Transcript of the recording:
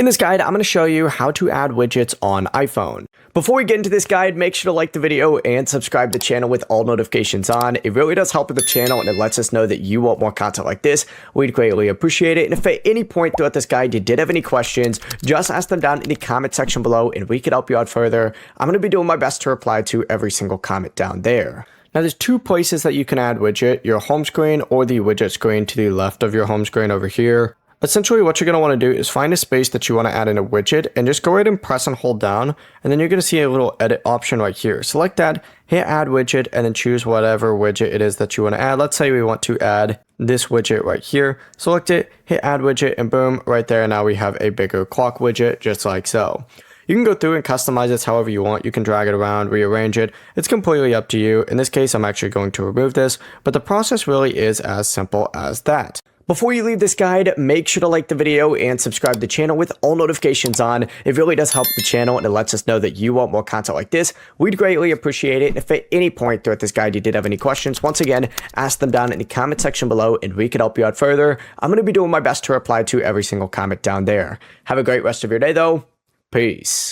In this guide, I'm going to show you how to add widgets on iPhone. Before we get into this guide, make sure to like the video and subscribe to the channel with all notifications on. It really does help with the channel and it lets us know that you want more content like this. We'd greatly appreciate it. And if at any point throughout this guide you did have any questions, just ask them down in the comment section below and we can help you out further. I'm going to be doing my best to reply to every single comment down there. Now there's two places that you can add widget, your home screen or the widget screen to the left of your home screen over here. Essentially what you're going to want to do is find a space that you want to add in a widget and just go ahead and press and hold down, and then you're going to see a little edit option right here. Select that, hit add widget, and then choose whatever widget it is that you want to add. Let's say we want to add this widget right here. Select it, hit add widget, and boom, right there. Now we have a bigger clock widget just like so. You can go through and customize this however you want. You can drag it around, rearrange it. It's completely up to you. In this case, I'm actually going to remove this, but the process really is as simple as that. Before you leave this guide, make sure to like the video and subscribe to the channel with all notifications on. It really does help the channel and it lets us know that you want more content like this. We'd greatly appreciate it. And if at any point throughout this guide you did have any questions, once again, ask them down in the comment section below and we can help you out further. I'm going to be doing my best to reply to every single comment down there. Have a great rest of your day though. Peace.